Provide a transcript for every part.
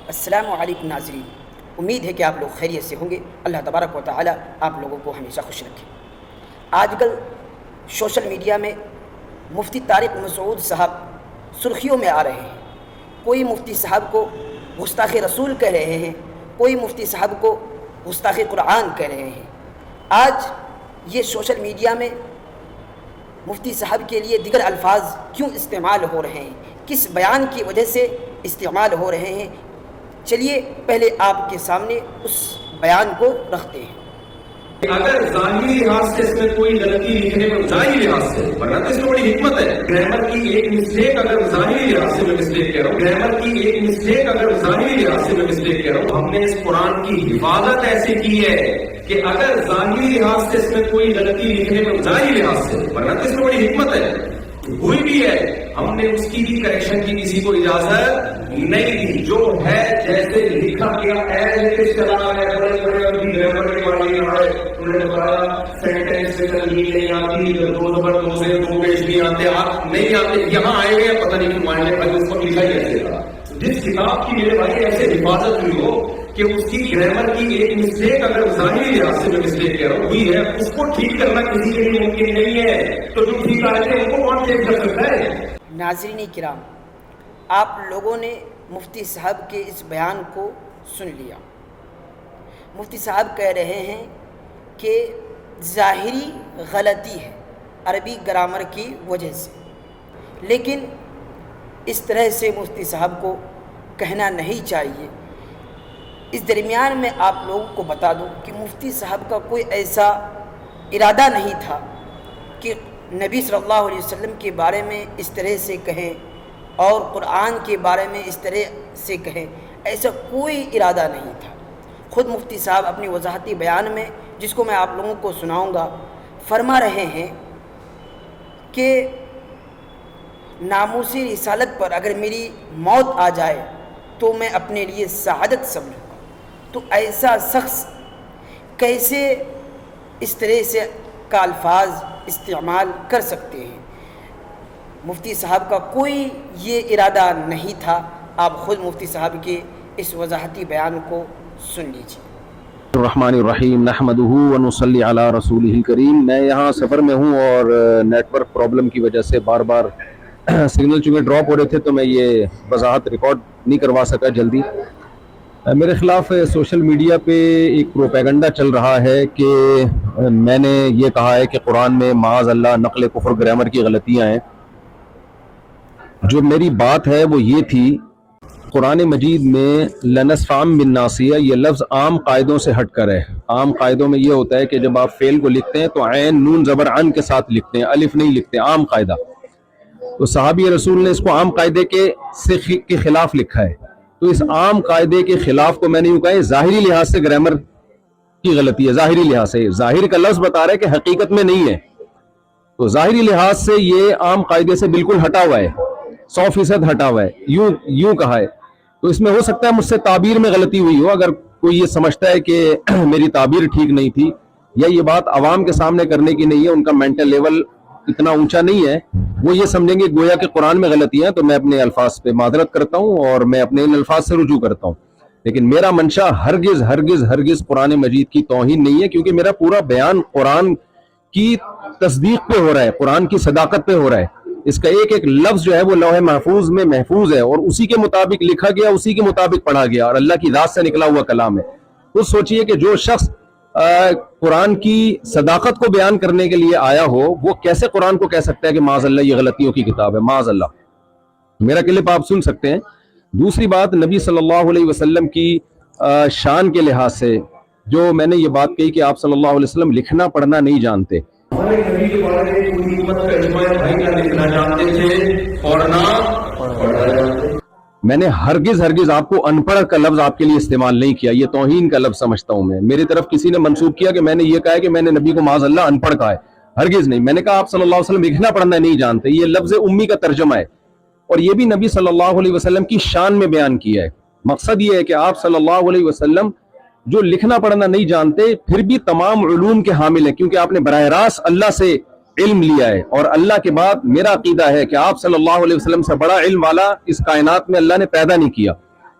السلام علیکم ناظرین، امید ہے کہ آپ لوگ خیریت سے ہوں گے۔ اللہ تبارک و تعالی آپ لوگوں کو ہمیشہ خوش رکھے۔ آج کل سوشل میڈیا میں مفتی طارق مسعود صاحب سرخیوں میں آ رہے ہیں۔ کوئی مفتی صاحب کو گستاخ رسول کہہ رہے ہیں، کوئی مفتی صاحب کو گستاخ قرآن کہہ رہے ہیں۔ آج یہ سوشل میڈیا میں مفتی صاحب کے لیے دیگر الفاظ کیوں استعمال ہو رہے ہیں، کس بیان کی وجہ سے استعمال ہو رہے ہیں، چلیے پہلے آپ کے سامنے اس بیان کو رکھتے ہیں۔ اگر ظاہری لحاظ سے اس میں کوئی غلطی لکھنے میں ظاہری لحاظ سے، ورنہ تو اس میں بڑی حکمت ہے۔ گرامر کی ایک مسٹیک اگر ظاہری لحاظ سے میں مسٹیک کہہ رہا ہوں، گرامر کی ایک مسٹیک اگر ظاہری لحاظ سے میں مسٹیک کہہ رہا ہوں، ہم نے اس قرآن کی حفاظت ایسے کی ہے کہ اگر ظاہری لحاظ سے اس میں کوئی غلطی لکھنے میں ظاہری لحاظ سے، ورنہ تو اس میں بڑی حکمت ہے، ہوئی بھی ہے، ہم نے اس کی بھی کریکشن کی کسی کو اجازت نہیں دی۔ جو ہے جیسے لکھا گیا ایز چلا ہے، بڑے بڑے ابھی گرامر کے بارے میں ہے، انہوں نے بتایا سینٹینس میں تنوین نہیں آتی، دو نمبر دو سے دو پیش نہیں آتے، آپ نہیں آتے، یہاں آئے گئے پتہ نہیں کیوں ماننے پر اس کو لکھا ہی ایسے تھا۔ جس کتاب کی میرے بھائی ایسے حفاظت ہوئی ہو کہ اس کی گرامر کی ایک مسٹیک اگر ظاہری لحاظ سے میں مسٹیک کہہ رہا ہوں ہوئی ہے، اس کو ٹھیک کرنا کسی کے لیے ممکن نہیں ہے، تو جو ٹھیک آئے تھے ان کو کون ٹھیک کر سکتا ہے؟ ناظرین کرام، آپ لوگوں نے مفتی صاحب کے اس بیان کو سن لیا۔ مفتی صاحب کہہ رہے ہیں کہ ظاہری غلطی ہے عربی گرامر کی وجہ سے، لیکن اس طرح سے مفتی صاحب کو کہنا نہیں چاہیے۔ اس درمیان میں آپ لوگوں کو بتا دوں کہ مفتی صاحب کا کوئی ایسا ارادہ نہیں تھا کہ نبی صلی اللہ علیہ وسلم کے بارے میں اس طرح سے کہیں اور قرآن کے بارے میں اس طرح سے کہیں، ایسا کوئی ارادہ نہیں تھا۔ خود مفتی صاحب اپنی وضاحتی بیان میں، جس کو میں آپ لوگوں کو سناؤں گا، فرما رہے ہیں کہ ناموس رسالت پر اگر میری موت آ جائے تو میں اپنے لیے سعادت سمجھوں گا۔ تو ایسا شخص کیسے اس طرح سے کا الفاظ استعمال کر سکتے ہیں؟ مفتی صاحب کا کوئی یہ ارادہ نہیں تھا۔ آپ خود مفتی صاحب کے اس وضاحتی بیان کو سن لیجیے۔ الرحمن الرحیم، نحمدہ ونصلی علی رسولہ الکریم۔ میں یہاں سفر میں ہوں اور نیٹ ورک پرابلم کی وجہ سے بار بار سگنل چونکہ ڈراپ ہو رہے تھے تو میں یہ وضاحت ریکارڈ نہیں کروا سکا جلدی۔ میرے خلاف سوشل میڈیا پہ ایک پروپیگنڈا چل رہا ہے کہ میں نے یہ کہا ہے کہ قرآن میں معاذ اللہ نقل کفر گرامر کی غلطیاں ہیں۔ جو میری بات ہے وہ یہ تھی، قرآن مجید میں لنسفام بالناصیہ یہ لفظ عام قاعدوں سے ہٹ کر ہے۔ عام قاعدوں میں یہ ہوتا ہے کہ جب آپ فعل کو لکھتے ہیں تو عین نون زبر عن کے ساتھ لکھتے ہیں، الف نہیں لکھتے، عام قاعدہ۔ تو صحابی رسول نے اس کو عام قاعدے کے خلاف لکھا ہے۔ تو اس عام قاعدے کے خلاف کو میں نے یوں کہا ہے ظاہری لحاظ سے گرامر کی غلطی ہے۔ ظاہری لحاظ سے، ظاہر کا لفظ بتا رہا ہے کہ حقیقت میں نہیں ہے، تو ظاہری لحاظ سے یہ عام قاعدے سے بالکل ہٹا ہوا ہے، 100% ہٹا ہوا ہے، یوں کہا ہے۔ تو اس میں ہو سکتا ہے مجھ سے تعبیر میں غلطی ہوئی ہو، اگر کوئی یہ سمجھتا ہے کہ میری تعبیر ٹھیک نہیں تھی یا یہ بات عوام کے سامنے کرنے کی نہیں ہے، ان کا مینٹل لیول اتنا اونچا نہیں ہے، وہ یہ سمجھیں گے گویا کہ قرآن میں غلطیاں، تو میں اپنے الفاظ پہ معذرت کرتا ہوں اور میں اپنے ان الفاظ سے رجوع کرتا ہوں۔ لیکن میرا منشا ہرگز ہرگز ہرگز قرآن مجید کی توہین نہیں ہے، کیونکہ میرا پورا بیان قرآن کی تصدیق پہ ہو رہا ہے، قرآن کی صداقت پہ ہو رہا ہے۔ اس کا ایک ایک لفظ جو ہے وہ لوح محفوظ میں محفوظ ہے اور اسی کے مطابق لکھا گیا، اسی کے مطابق پڑھا گیا اور اللہ کی ذات سے نکلا ہوا کلام ہے۔ تو سوچئے کہ جو شخص قرآن کی صداقت کو بیان کرنے کے لیے آیا ہو، وہ کیسے قرآن کو کہہ سکتا ہے کہ معاذ اللہ یہ غلطیوں کی کتاب ہے؟ معاذ اللہ۔ میرا کلپ آپ سن سکتے ہیں۔ دوسری بات، نبی صلی اللہ علیہ وسلم کی شان کے لحاظ سے جو میں نے یہ بات کہی کہ آپ صلی اللہ علیہ وسلم لکھنا پڑھنا نہیں جانتے، ہمارے نبی کے بارے میں کوئی حکمت کا اجماع بھائی نہ لکھنا جانتے تھے اور نہ پڑھنا جانتے۔ میں نے ہرگز ہرگز آپ کو ان پڑھ کا لفظ آپ کے لیے استعمال نہیں کیا، یہ توہین کا لفظ سمجھتا ہوں میں۔ میری طرف کسی نے منسوب کیا کہ میں نے یہ کہا ہے کہ میں نے نبی کو معاذ اللہ ان پڑھ کہا ہے، ہرگز نہیں۔ میں نے کہا آپ صلی اللہ علیہ وسلم لکھنا پڑھنا نہیں جانتے، یہ لفظ امی کا ترجمہ ہے، اور یہ بھی نبی صلی اللہ علیہ وسلم کی شان میں بیان کیا ہے۔ مقصد یہ ہے کہ آپ صلی اللہ علیہ وسلم جو لکھنا پڑھنا نہیں جانتے پھر بھی تمام علوم کے حامل ہیں، کیونکہ آپ نے براہ راست اللہ سے علم لیا ہے، اور اللہ کے بعد میرا عقیدہ ہے کہ آپ صلی اللہ علیہ وسلم سے بڑا علم والا اس کائنات میں اللہ نے پیدا نہیں کیا۔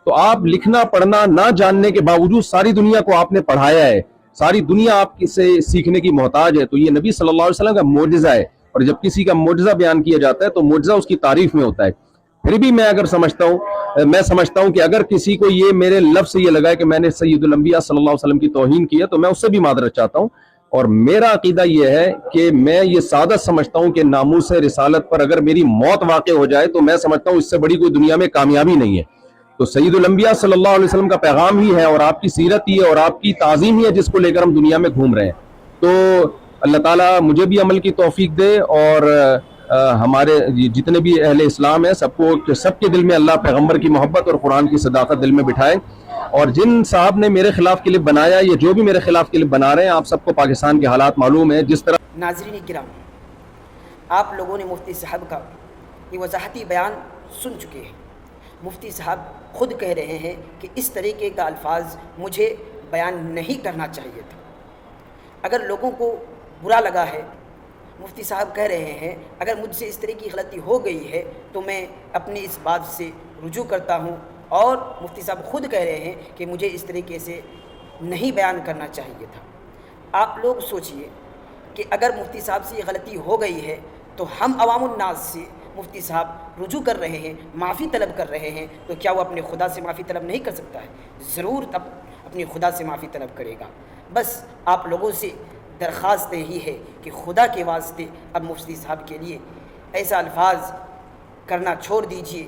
تو آپ لکھنا پڑھنا نہ جاننے کے باوجود ساری دنیا کو آپ نے پڑھایا ہے، ساری دنیا آپ سے سیکھنے کی محتاج ہے، تو یہ نبی صلی اللہ علیہ وسلم کا معجزہ ہے، اور جب کسی کا معجزہ بیان کیا جاتا ہے تو معجزہ اس کی تعریف میں ہوتا ہے۔ پھر بھی میں سمجھتا ہوں کہ اگر کسی کو یہ میرے لفظ سے یہ لگا ہے کہ میں نے سید الانبیاء صلی اللہ علیہ وسلم کی توہین کی ہے تو میں اس سے بھی معذرت چاہتا ہوں، اور میرا عقیدہ یہ ہے کہ میں یہ سعادت سمجھتا ہوں کہ ناموس رسالت پر اگر میری موت واقع ہو جائے تو میں سمجھتا ہوں اس سے بڑی کوئی دنیا میں کامیابی نہیں ہے۔ تو سید الانبیاء صلی اللہ علیہ وسلم کا پیغام ہی ہے اور آپ کی سیرت ہی ہے اور آپ کی تعظیم ہی ہے جس کو لے کر ہم دنیا میں گھوم رہے ہیں۔ تو اللہ تعالیٰ مجھے بھی عمل کی توفیق دے، اور ہمارے جتنے بھی اہل اسلام ہیں سب کے دل میں اللہ پیغمبر کی محبت اور قرآن کی صداقت دل میں بٹھائے، اور جن صاحب نے میرے خلاف کلپ بنایا یا جو بھی میرے خلاف کلپ بنا رہے ہیں، آپ سب کو پاکستان کے حالات معلوم ہیں، جس طرح ناظرین کرام، آپ لوگوں نے مفتی صاحب کا یہ وضاحتی بیان سن چکے ہیں۔ مفتی صاحب خود کہہ رہے ہیں کہ اس طریقے کا الفاظ مجھے بیان نہیں کرنا چاہیے تھا۔ اگر لوگوں کو برا لگا ہے، مفتی صاحب کہہ رہے ہیں اگر مجھ سے اس طرح کی غلطی ہو گئی ہے تو میں اپنی اس بات سے رجوع کرتا ہوں، اور مفتی صاحب خود کہہ رہے ہیں کہ مجھے اس طریقے سے نہیں بیان کرنا چاہیے تھا۔ آپ لوگ سوچئے کہ اگر مفتی صاحب سے یہ غلطی ہو گئی ہے تو ہم عوام الناس سے مفتی صاحب رجوع کر رہے ہیں، معافی طلب کر رہے ہیں، تو کیا وہ اپنے خدا سے معافی طلب نہیں کر سکتا ہے؟ ضرور اپنے خدا سے معافی طلب کرے گا۔ بس آپ لوگوں سے درخواست یہی ہے کہ خدا کے واسطے اب مفتی صاحب کے لیے ایسا الفاظ کرنا چھوڑ دیجئے،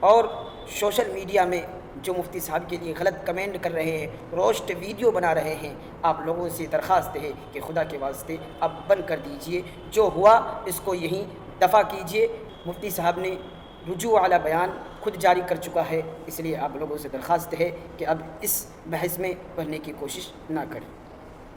اور سوشل میڈیا میں جو مفتی صاحب کے لیے غلط کمنٹ کر رہے ہیں، روسٹ ویڈیو بنا رہے ہیں، آپ لوگوں سے درخواست ہے کہ خدا کے واسطے اب بند کر دیجئے، جو ہوا اس کو یہیں دفع کیجئے۔ مفتی صاحب نے رجوع اعلیٰ بیان خود جاری کر چکا ہے، اس لیے آپ لوگوں سے درخواست ہے کہ اب اس بحث میں پڑھنے کی کوشش نہ کریں۔